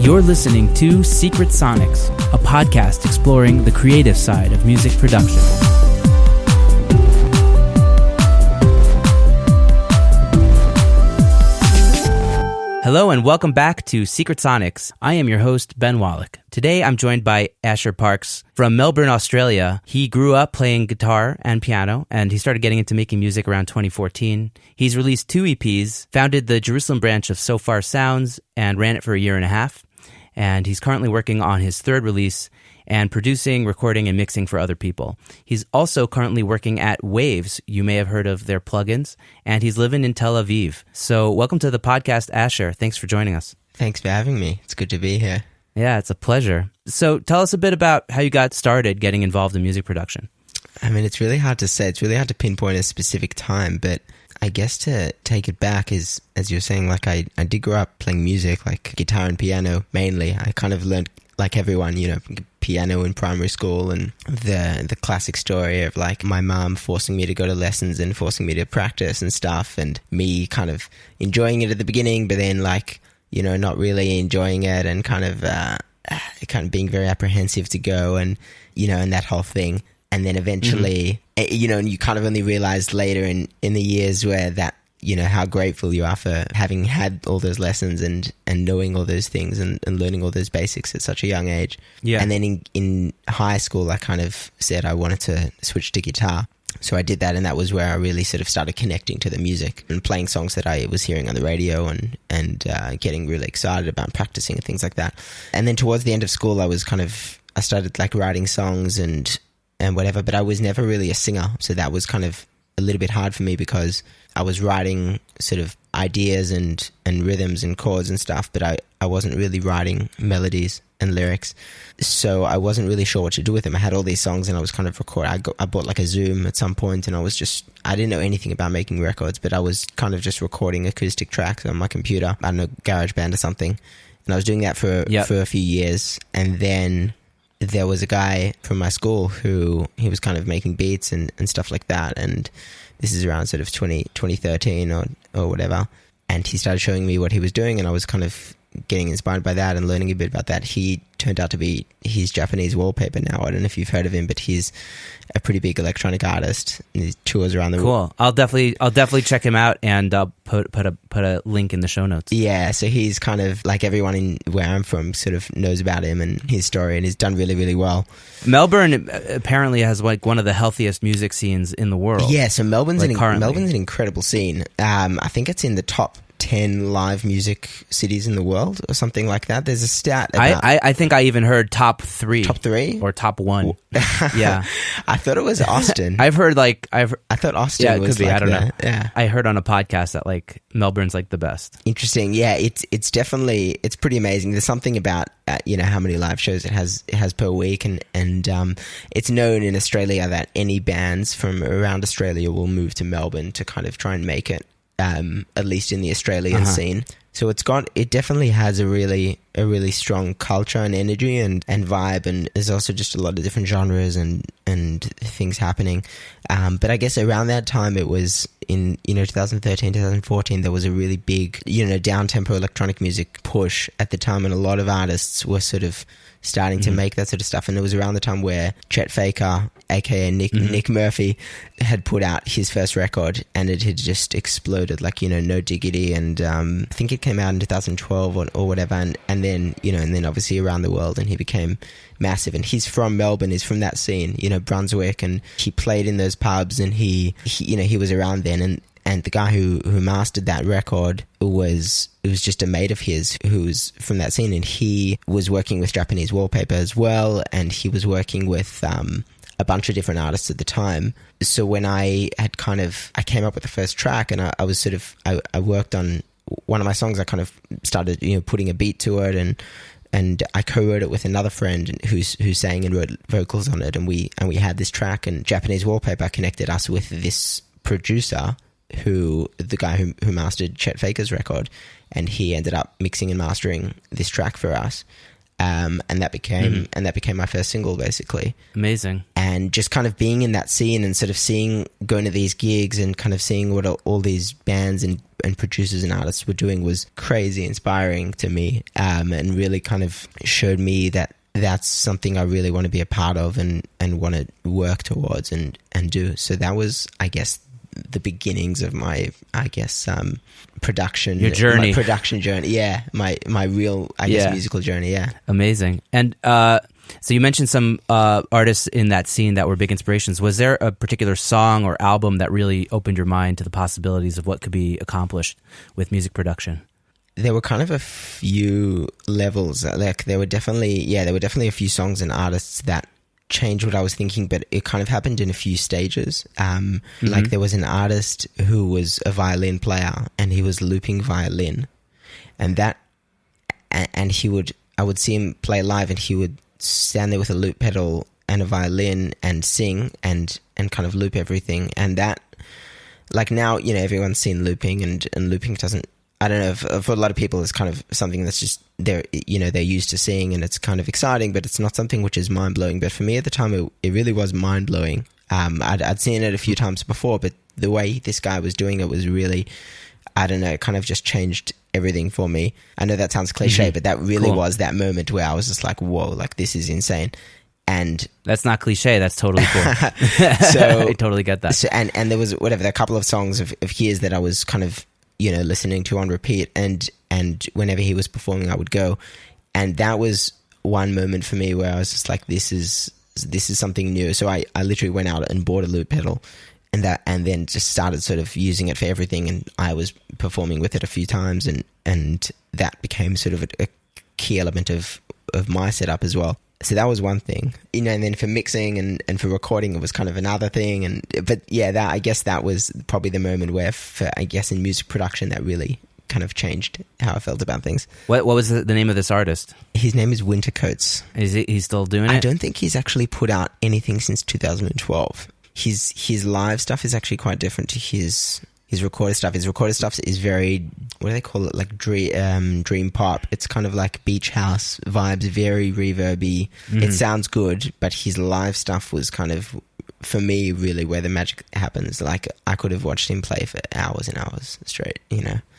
You're listening to Secret Sonics, a podcast exploring the creative side of music production. Hello and welcome back to Secret Sonics. I am your host, Ben Wallach. Today I'm joined by Asher Parks from Melbourne, Australia. He grew up playing guitar and piano, and he started getting into making music around 2014. He's released 2 EPs, founded the Jerusalem branch of So Far Sounds, and ran it for a year and a half. And he's currently working on his 3rd release and producing, recording, and mixing for other people. He's also currently working at Waves. You may have heard of their plugins, and he's living in Tel Aviv. So welcome to the podcast, Asher. Thanks for joining us. Thanks for having me. It's good to be here. Yeah, it's a pleasure. So tell us a bit about how you got started getting involved in music production. I mean, it's really hard to say. It's really hard to pinpoint a specific time, but I guess to take it back is, as you're saying, like I did grow up playing music, like guitar and piano mainly. I kind of learned, like everyone, piano in primary school, and the classic story of like my mom forcing me to go to lessons and forcing me to practice and stuff, and me kind of enjoying it at the beginning, but then not really enjoying it, and kind of being very apprehensive to go, and and that whole thing. And then eventually, and you kind of only realize later in the years where that, how grateful you are for having had all those lessons and knowing all those things and learning all those basics at such a young age. Yeah. And then in high school, I kind of said I wanted to switch to guitar. So I did that, and that was where I really sort of started connecting to the music and playing songs that I was hearing on the radio and getting really excited about practicing and things like that. And then towards the end of school, I started like writing songs and whatever, but I was never really a singer. So that was kind of a little bit hard for me because I was writing sort of ideas and rhythms and chords and stuff, but I wasn't really writing melodies and lyrics. So I wasn't really sure what to do with them. I had all these songs and I was kind of recording. I bought like a Zoom at some point, and I didn't know anything about making records, but I was kind of just recording acoustic tracks on my computer. I don't know, GarageBand or something. And I was doing that for a few years. And then there was a guy from my school who he was kind of making beats and stuff like that. And this is around sort of 2013 or whatever. And he started showing me what he was doing, and I was kind of getting inspired by that and learning a bit about that. He turned out to be his Japanese Wallpaper now. I don't know if you've heard of him, but he's a pretty big electronic artist, and he tours around the world. Cool. I'll definitely check him out, and I'll put a link in the show notes. Yeah, so he's kind of like everyone in where I'm from sort of knows about him and his story, and he's done really, really well. Melbourne apparently has like one of the healthiest music scenes in the world. Yeah, so Melbourne's an incredible scene. I think it's in the top 10 live music cities in the world or something like that. There's a stat about... I think I even heard top 3. Top 3? Or top 1. Yeah. I thought it was Austin. I thought Austin was could be, like I don't know. Yeah. I heard on a podcast that like Melbourne's like the best. Interesting. Yeah, it's definitely, it's pretty amazing. There's something about how many live shows it has per week, and it's known in Australia that any bands from around Australia will move to Melbourne to kind of try and make it, at least in the Australian scene. So it definitely has a really strong culture and energy and vibe, and there's also just a lot of different genres and things happening. But I guess around that time, it was in 2013, 2014, there was a really big down-tempo electronic music push at the time, and a lot of artists were sort of starting to make that sort of stuff. And it was around the time where Chet Faker, aka Nick Murphy, had put out his first record, and it had just exploded, like No Diggity, and I think it came out in 2012 or whatever, and then obviously around the world, and he became massive. And he's from Melbourne, he's from that scene, Brunswick, and he played in those pubs, and he was around then, and the guy who mastered that record was just a mate of his who was from that scene, and he was working with Japanese Wallpaper as well, and he was working with a bunch of different artists at the time. So when I came up with the first track, and I was sort of I worked on one of my songs. I kind of started putting a beat to it, and I co-wrote it with another friend who sang and wrote vocals on it, and we had this track, and Japanese Wallpaper connected us with this producer, the guy who mastered Chet Faker's record, and he ended up mixing and mastering this track for us. and that became my first single, basically. Amazing. And just kind of being in that scene and sort of going to these gigs and kind of seeing what all these bands and producers and artists were doing was crazy inspiring to me, and really kind of showed me that that's something I really want to be a part of and want to work towards and do. So that was, I guess, the beginnings of my, production. Your journey. My production journey, yeah. My real, guess, musical journey, yeah. Amazing. And so you mentioned some artists in that scene that were big inspirations. Was there a particular song or album that really opened your mind to the possibilities of what could be accomplished with music production? There were kind of a few levels. Like there were definitely a few songs and artists that changed what I was thinking, but it kind of happened in a few stages. Like there was an artist who was a violin player and he was looping violin, and I would see him play live and he would stand there with a loop pedal and a violin and sing and kind of loop everything. And that, like now, everyone's seen looping and looping doesn't, I don't know, for a lot of people it's kind of something that's just, they're used to seeing and it's kind of exciting, but it's not something which is mind-blowing. But for me at the time, it really was mind-blowing. I'd seen it a few times before, but the way this guy was doing it was really, I don't know, it kind of just changed everything for me. I know that sounds cliche, but that really was that moment where I was just like, whoa, like this is insane. And that's not cliche. That's totally cool. So I totally get that. So, and there was a couple of songs of his that I was kind of, listening to on repeat, and whenever he was performing, I would go. And that was one moment for me where I was just like, this is something new. So I literally went out and bought a loop pedal, and then just started sort of using it for everything. And I was performing with it a few times, and that became sort of a key element of my setup as well. So that was one thing, and then for mixing and for recording, it was kind of another thing. But yeah, I guess that was probably the moment where, in music production, that really kind of changed how I felt about things. What was the name of this artist? His name is Wintercoats. Is he still doing it? I don't think he's actually put out anything since 2012. His live stuff is actually quite different to his recorded stuff. His recorded stuff is very, what do they call it, like dream pop. It's kind of like beach house vibes, very reverby. It sounds good, but his live stuff was kind of, for me, really where the magic happens. Like I could have watched him play for hours and hours straight,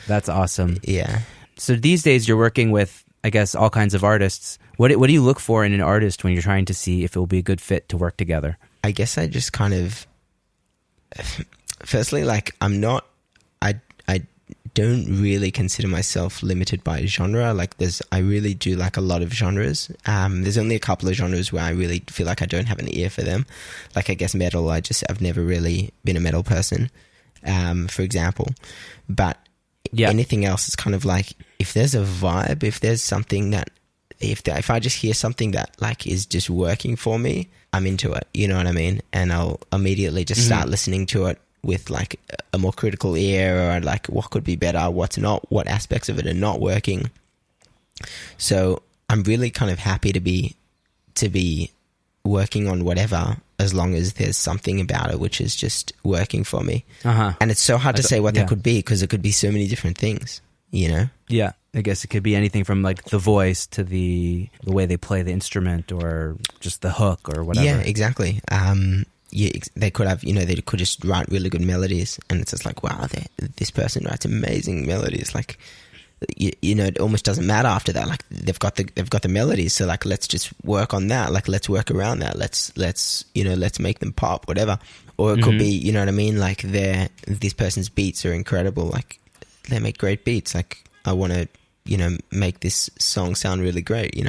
That's awesome. Yeah. So these days you're working with, I guess, all kinds of artists. What do you look for in an artist when you're trying to see if it will be a good fit to work together? I guess I just kind of, firstly, like I don't really consider myself limited by genre. Like I really do like a lot of genres. There's only a couple of genres where I really feel like I don't have an ear for them. Like I guess metal, I've never really been a metal person, for example. But anything else is kind of like, if there's a vibe, if there's something that, if I just hear something that like is just working for me, I'm into it. You know what I mean? And I'll immediately just start listening to it with like a more critical ear, or like what could be better, what's not, what aspects of it are not working. So I'm really kind of happy to be working on whatever, as long as there's something about it which is just working for me. And it's so hard to say what that could be, because it could be so many different things, Yeah, I guess it could be anything from like the voice to the way they play the instrument, or just the hook or whatever. Yeah, exactly. They could have, they could just write really good melodies, and it's just like, wow, this person writes amazing melodies. Like, it almost doesn't matter after that. Like they've got the melodies, so like let's just work on that. Like let's work around that. Let's make them pop, whatever. Or it could be, you know what I mean? Like this person's beats are incredible. Like they make great beats. Like I want to, make this song sound really great.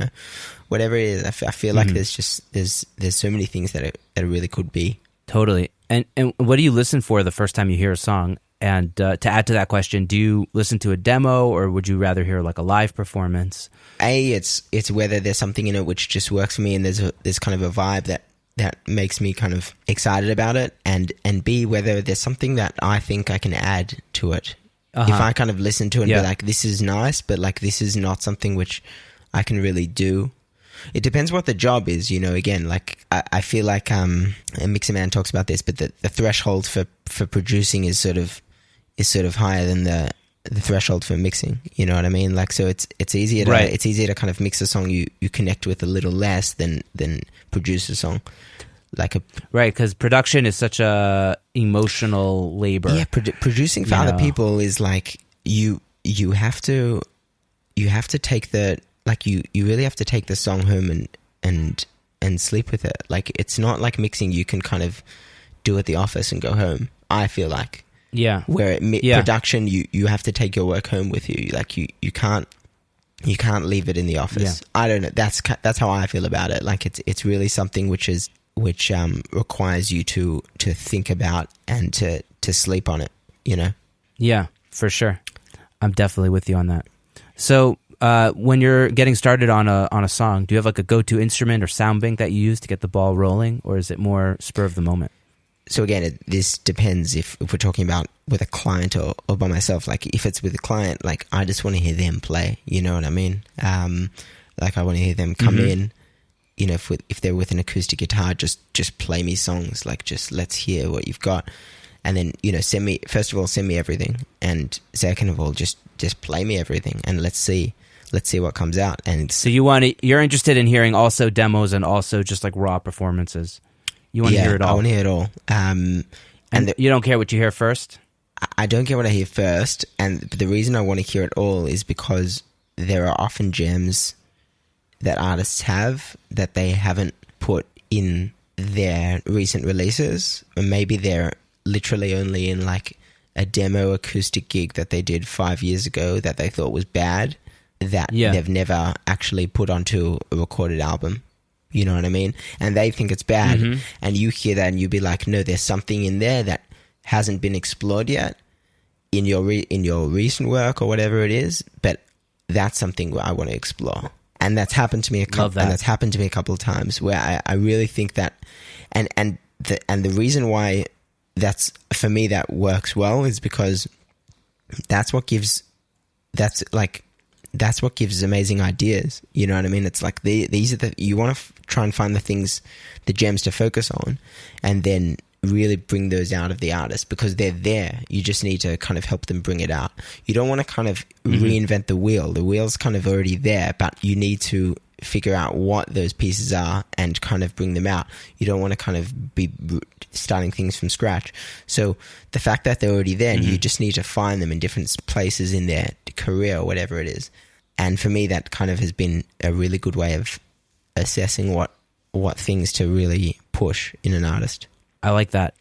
Whatever it is, I feel like there's so many things that it really could be. Totally. And what do you listen for the first time you hear a song? And to add to that question, do you listen to a demo, or would you rather hear like a live performance? It's whether there's something in it which just works for me, and there's kind of a vibe that makes me kind of excited about it, and B, whether there's something that I think I can add to it. If I kind of listen to it and be like, this is nice, but like this is not something which I can really do. It depends what the job is, again, like I feel like, and Mixerman talks about this, but the threshold for producing is sort of higher than the threshold for mixing. You know what I mean? Like, so it's easier to Right. it's easier to kind of mix a song you connect with a little less than produce a song. Like a Right, because production is such a emotional labor. yeah, producing for You other know. people is like you have to take the like you really have to take the song home and sleep with it. Like, it's not like mixing you can kind of do at the office and go home. I feel like Yeah. where Yeah. production you have to take your work home with you. Like you can't leave it in the office. Yeah. I don't know. That's how I feel about it. Like, it's really something which requires you to think about and to sleep on it, you know? Yeah, for sure. I'm definitely with you on that. So, when you're getting started on a song, do you have like a go-to instrument or sound bank that you use to get the ball rolling, or is it more spur of the moment? So again, this depends if we're talking about with a client or by myself. Like, if it's with a client, like, I just want to hear them play, you know what I mean? Like, I want to hear them come in, you know, if they're with an acoustic guitar, just play me songs. Like, just let's hear what you've got. And then, you know, send me everything. And second of all, just play me everything and let's see what comes out. And So you're interested in hearing also demos and also just like raw performances. You want to hear it all. I want to hear it all. And you don't care what you hear first? I don't care what I hear first. And the reason I want to hear it all is because there are often gems that artists have that they haven't put in their recent releases. Or maybe they're literally only in like a demo acoustic gig that they did 5 years ago that they thought was bad, that they've never actually put onto a recorded album. You know what I mean? And they think it's bad. And you hear that and you be like, no, there's something in there that hasn't been explored yet in your recent work or whatever it is. But that's something I want to explore. And that's happened to me a couple. And that's happened to me a couple of times where I really think that, and the reason why that's, for me, that works well is because that's what gives amazing ideas. You know what I mean? It's like these are you want to try and find the gems to focus on, and then really bring those out of the artist because they're there. You just need to kind of help them bring it out. You don't want to kind of reinvent the wheel. The wheel's kind of already there, but you need to figure out what those pieces are and kind of bring them out. You don't want to kind of be starting things from scratch. So the fact that they're already there and you just need to find them in different places in their career or whatever it is. And for me, that kind of has been a really good way of assessing what things to really push in an artist. I like that.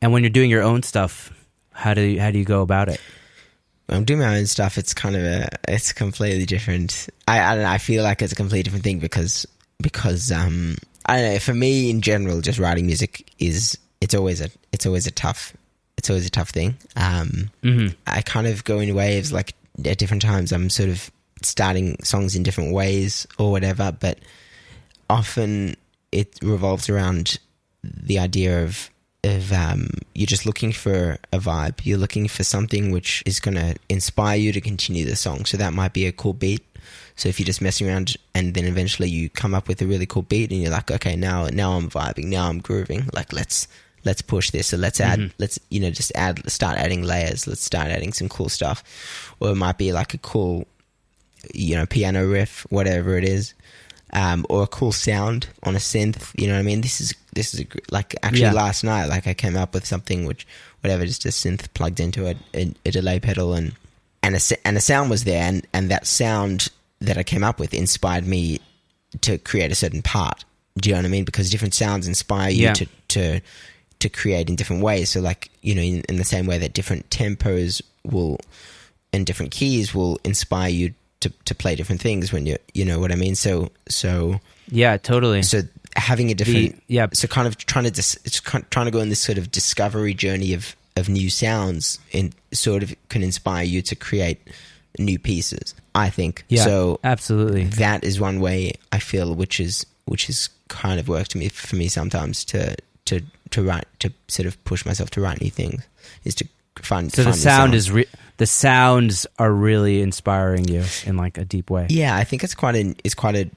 And when you're doing your own stuff, how do you go about it? When I'm doing my own stuff, it's kind of it's completely different. I don't know, I feel like it's a completely different thing because I don't know, for me in general, just writing music it's always a tough thing. I kind of go in waves, like at different times I'm sort of starting songs in different ways or whatever, but often it revolves around the idea of you're just looking for a vibe. You're looking for something which is going to inspire you to continue the song. So that might be a cool beat. So if you're just messing around and then eventually you come up with a really cool beat and you're like, okay, now I'm vibing, now I'm grooving. Like let's push this. So let's add, start adding layers. Let's start adding some cool stuff. Or it might be like a cool, piano riff, whatever it is. Or a cool sound on a synth, you know what I mean? This is last night, like I came up with something just a synth plugged into a delay pedal and a sound was there, and that sound that I came up with inspired me to create a certain part. Do you know what I mean? Because different sounds inspire you to create in different ways. So like, in the same way that different tempos and different keys will inspire you to play different things when you know what I mean? So yeah, totally. So having a different, so kind of trying to go on this sort of discovery journey of new sounds and sort of can inspire you to create new pieces, I think. Yeah, so absolutely. That is one way I feel, which is kind of worked for me sometimes to write, to sort of push myself to write new things, is to find. So the sounds are really inspiring you in like a deep way. Yeah, I think it's quite a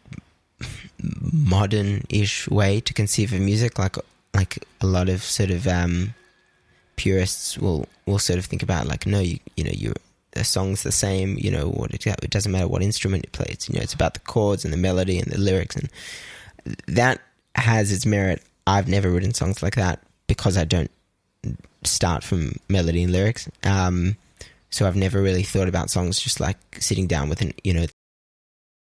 modern-ish way to conceive of music. Like a lot of sort of purists will sort of think about like, no, you're the song's the same, you know, it doesn't matter what instrument you play. It's about the chords and the melody and the lyrics, and that has its merit. I've never written songs like that because I don't start from melody and lyrics. So I've never really thought about songs just like sitting down with